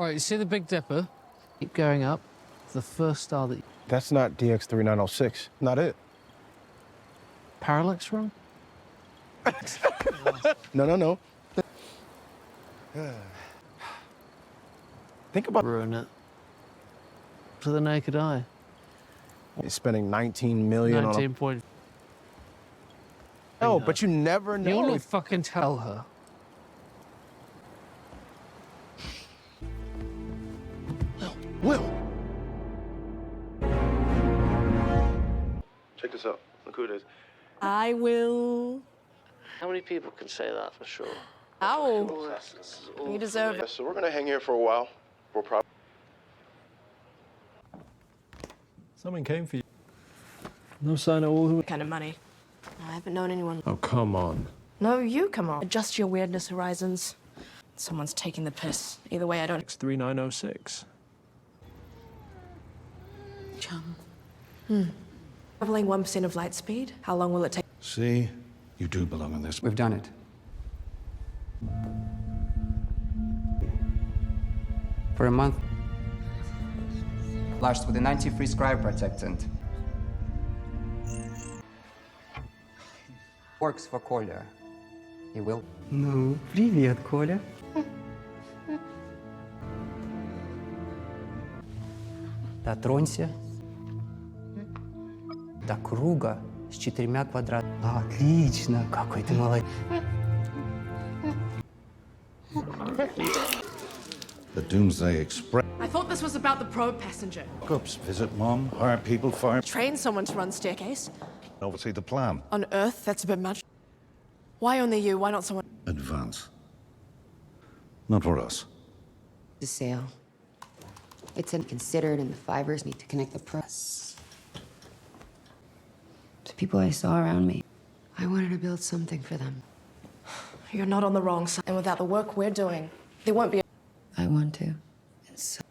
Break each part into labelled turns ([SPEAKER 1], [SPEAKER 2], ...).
[SPEAKER 1] Right, you see the Big Dipper? Keep going up. The first star that...
[SPEAKER 2] That's not DX3906. Not it.
[SPEAKER 1] Parallax wrong?
[SPEAKER 2] No. Think about...
[SPEAKER 1] Ruin it. To the naked eye.
[SPEAKER 2] He's spending 19 million
[SPEAKER 1] 19
[SPEAKER 2] on...
[SPEAKER 1] point...
[SPEAKER 2] No, but you never know.
[SPEAKER 1] You'll not fucking tell her.
[SPEAKER 2] Will.
[SPEAKER 3] Check this out. Look who it is.
[SPEAKER 4] I will.
[SPEAKER 1] How many people can say that for sure?
[SPEAKER 4] Ow. You deserve it.
[SPEAKER 3] So we're gonna hang here for a while. We'll probably.
[SPEAKER 5] Someone came for you. No sign of all who...
[SPEAKER 4] What kind of money? I haven't known anyone.
[SPEAKER 5] Oh, come on.
[SPEAKER 4] No, you come on. Adjust your weirdness horizons. Someone's taking the piss. Either way, I don't.
[SPEAKER 5] X3906.
[SPEAKER 4] Chum. Traveling 1% of light speed? How long will it take?
[SPEAKER 6] See? You do belong in this.
[SPEAKER 7] We've done it. For a month. Flashed with an anti-freeze cryo protectant. Works for Коля. You will?
[SPEAKER 8] Ну, привет, Коля.
[SPEAKER 7] Дотронься до круга с 4 квадратами.
[SPEAKER 8] Отлично, какой ты молодец.
[SPEAKER 6] The Doomsday Express.
[SPEAKER 4] I thought this was about the probe passenger.
[SPEAKER 6] Hookups, visit mom, hire people, fire.
[SPEAKER 4] Train someone to run staircase.
[SPEAKER 6] Oversee the plan.
[SPEAKER 4] On Earth, that's a bit much. Why only you? Why not someone?
[SPEAKER 6] Advance. Not for us.
[SPEAKER 9] The sale. It's considered, and the fibers need to connect the press. The people I saw around me. I wanted to build something for them.
[SPEAKER 4] You're not on the wrong side. And without the work we're doing, there won't be.
[SPEAKER 9] I want to. And so.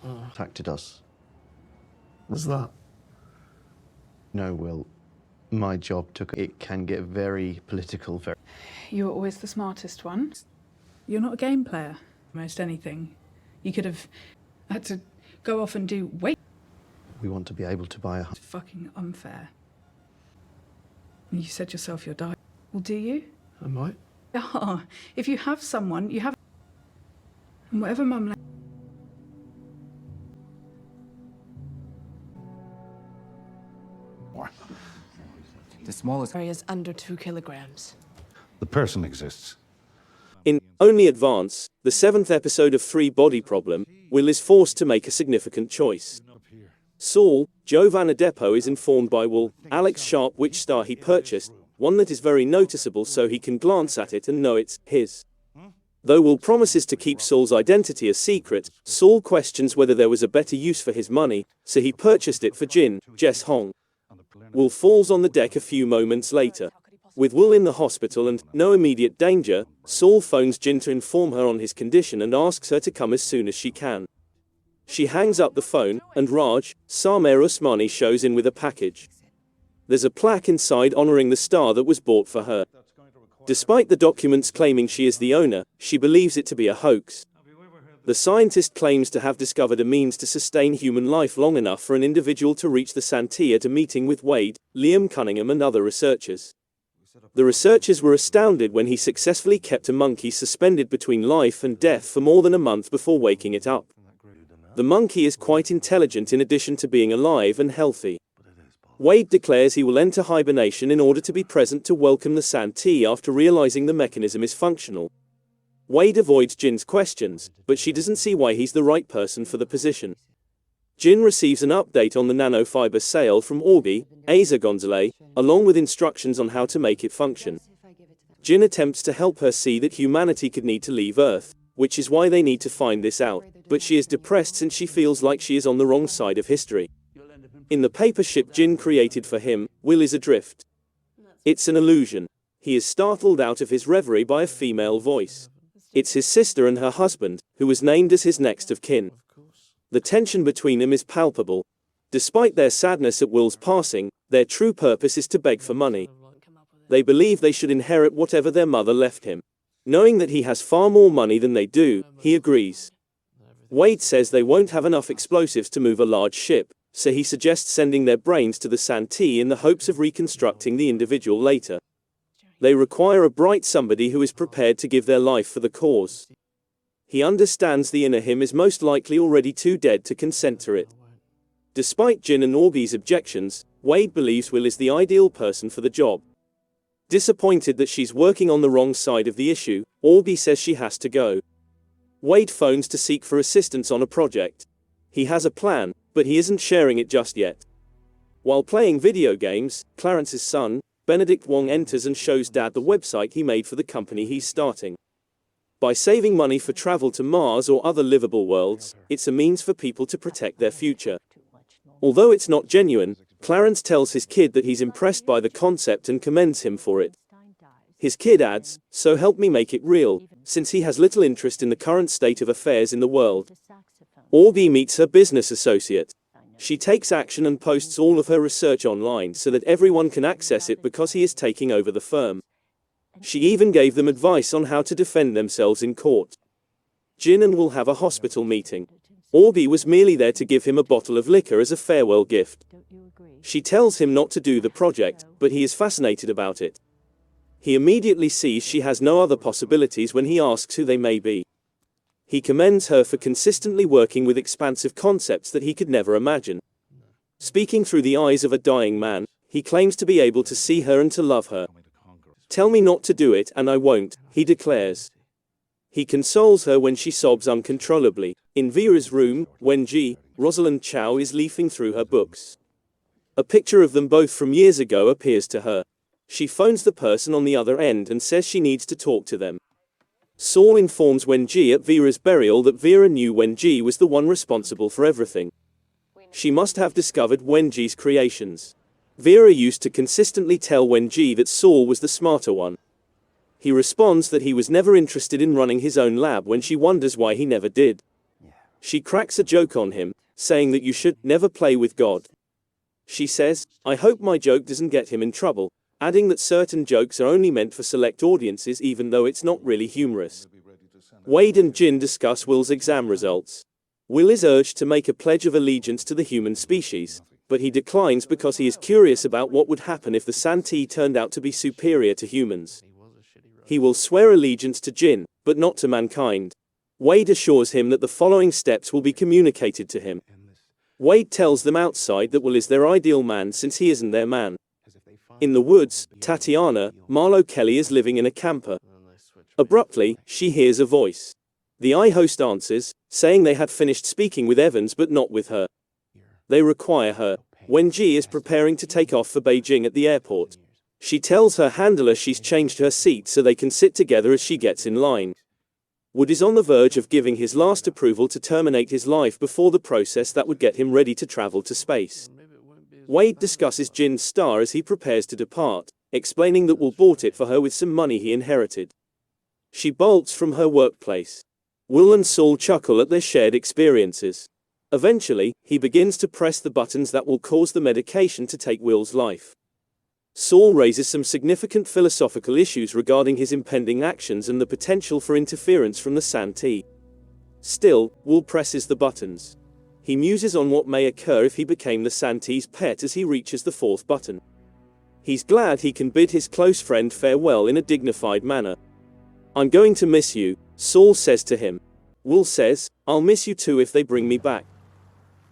[SPEAKER 10] Contacted us.
[SPEAKER 1] What's that?
[SPEAKER 10] No, Will. My job took... It can get very political, very...
[SPEAKER 11] You were always the smartest one. You're not a game player. Most anything. You could have had to go off and do... Wait!
[SPEAKER 10] We want to be able to buy a...
[SPEAKER 11] It's fucking unfair. And you said yourself you're dying. Well, do you?
[SPEAKER 1] I might.
[SPEAKER 11] Yeah. If you have someone, you have... And whatever Mum...
[SPEAKER 7] The smallest...
[SPEAKER 4] Area is under 2 kilograms.
[SPEAKER 6] The person exists.
[SPEAKER 12] In Only Advance, the 7th episode of Free Body Problem, Will is forced to make a significant choice. Saul, Joe Vanadepo is informed by Will, Alex Sharp, which star he purchased, one that is very noticeable so he can glance at it and know it's his. Though Will promises to keep Saul's identity a secret, Saul questions whether there was a better use for his money, so he purchased it for Jin, Jess Hong. Will falls on the deck a few moments later. With Will in the hospital and no immediate danger, Saul phones Jin to inform her on his condition and asks her to come as soon as she can. She hangs up the phone, and Raj, Samer Usmani, shows in with a package. There's a plaque inside honoring the star that was bought for her. Despite the documents claiming she is the owner, she believes it to be a hoax. The scientist claims to have discovered a means to sustain human life long enough for an individual to reach the Santee at a meeting with Wade, Liam Cunningham and other researchers. The researchers were astounded when he successfully kept a monkey suspended between life and death for more than a month before waking it up. The monkey is quite intelligent in addition to being alive and healthy. Wade declares he will enter hibernation in order to be present to welcome the Santee after realizing the mechanism is functional. Wade avoids Jin's questions, but she doesn't see why he's the right person for the position. Jin receives an update on the nanofiber sale from Orbi, Asa Gonzalez, along with instructions on how to make it function. Jin attempts to help her see that humanity could need to leave Earth, which is why they need to find this out, but she is depressed since she feels like she is on the wrong side of history. In the paper ship Jin created for him, Will is adrift. It's an illusion. He is startled out of his reverie by a female voice. It's his sister and her husband, who was named as his next of kin. The tension between them is palpable. Despite their sadness at Will's passing, their true purpose is to beg for money. They believe they should inherit whatever their mother left him. Knowing that he has far more money than they do, he agrees. Wade says they won't have enough explosives to move a large ship, so he suggests sending their brains to the Santee in the hopes of reconstructing the individual later. They require a bright somebody who is prepared to give their life for the cause. He understands the inner him is most likely already too dead to consent to it. Despite Jin and Orby's objections, Wade believes Will is the ideal person for the job. Disappointed that she's working on the wrong side of the issue, Orby says she has to go. Wade phones to seek for assistance on a project. He has a plan, but he isn't sharing it just yet. While playing video games, Clarence's son, Benedict Wong, enters and shows Dad the website he made for the company he's starting. By saving money for travel to Mars or other livable worlds, it's a means for people to protect their future. Although it's not genuine, Clarence tells his kid that he's impressed by the concept and commends him for it. His kid adds, "So help me make it real," since he has little interest in the current state of affairs in the world. Orby meets her business associate. She takes action and posts all of her research online so that everyone can access it because he is taking over the firm. She even gave them advice on how to defend themselves in court. Jin and Will have a hospital meeting. Orby was merely there to give him a bottle of liquor as a farewell gift. She tells him not to do the project, but he is fascinated about it. He immediately sees she has no other possibilities when he asks who they may be. He commends her for consistently working with expansive concepts that he could never imagine. Speaking through the eyes of a dying man, he claims to be able to see her and to love her. "Tell me not to do it and I won't," he declares. He consoles her when she sobs uncontrollably. In Vera's room, Wenji, Rosalind Chow is leafing through her books. A picture of them both from years ago appears to her. She phones the person on the other end and says she needs to talk to them. Saul informs Wenji at Vera's burial that Vera knew Wenji was the one responsible for everything. She must have discovered Wenji's creations. Vera used to consistently tell Wenji that Saul was the smarter one. He responds that he was never interested in running his own lab when she wonders why he never did. She cracks a joke on him, saying that you should never play with God. She says, "I hope my joke doesn't get him in trouble," adding that certain jokes are only meant for select audiences even though it's not really humorous. Wade and Jin discuss Will's exam results. Will is urged to make a pledge of allegiance to the human species, but he declines because he is curious about what would happen if the Santee turned out to be superior to humans. He will swear allegiance to Jin, but not to mankind. Wade assures him that the following steps will be communicated to him. Wade tells them outside that Will is their ideal man since he isn't their man. In the woods, Tatiana, Marlo Kelly, is living in a camper. Abruptly, she hears a voice. The I-host answers, saying they had finished speaking with Evans but not with her. They require her. Wenji is preparing to take off for Beijing at the airport. She tells her handler she's changed her seat so they can sit together as she gets in line. Wood is on the verge of giving his last approval to terminate his life before the process that would get him ready to travel to space. Wade discusses Jin's star as he prepares to depart, explaining that Will bought it for her with some money he inherited. She bolts from her workplace. Will and Saul chuckle at their shared experiences. Eventually, he begins to press the buttons that will cause the medication to take Will's life. Saul raises some significant philosophical issues regarding his impending actions and the potential for interference from the Santee. Still, Will presses the buttons. He muses on what may occur if he became the Santee's pet as he reaches the fourth button. He's glad he can bid his close friend farewell in a dignified manner. "I'm going to miss you," Saul says to him. Will says, "I'll miss you too if they bring me back."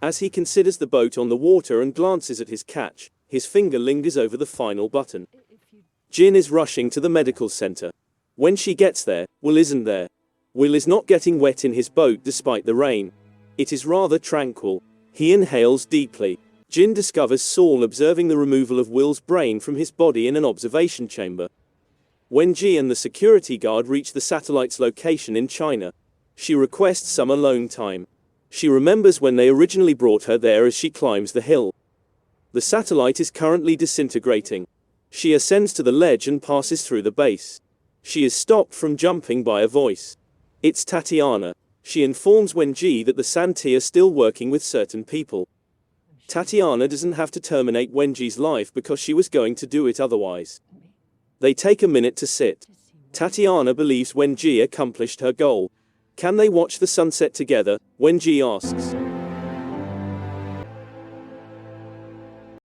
[SPEAKER 12] As he considers the boat on the water and glances at his catch, his finger lingers over the final button. Jin is rushing to the medical center. When she gets there, Will isn't there. Will is not getting wet in his boat despite the rain. It is rather tranquil. He inhales deeply. Jin discovers Saul observing the removal of Will's brain from his body in an observation chamber. Wenji and the security guard reach the satellite's location in China. She requests some alone time. She remembers when they originally brought her there as she climbs the hill. The satellite is currently disintegrating. She ascends to the ledge and passes through the base. She is stopped from jumping by a voice. It's Tatiana. She informs Wenji that the Santee are still working with certain people. Tatiana doesn't have to terminate Wenji's life because she was going to do it otherwise. They take a minute to sit. Tatiana believes Wenji accomplished her goal. Can they watch the sunset together? Wenji asks.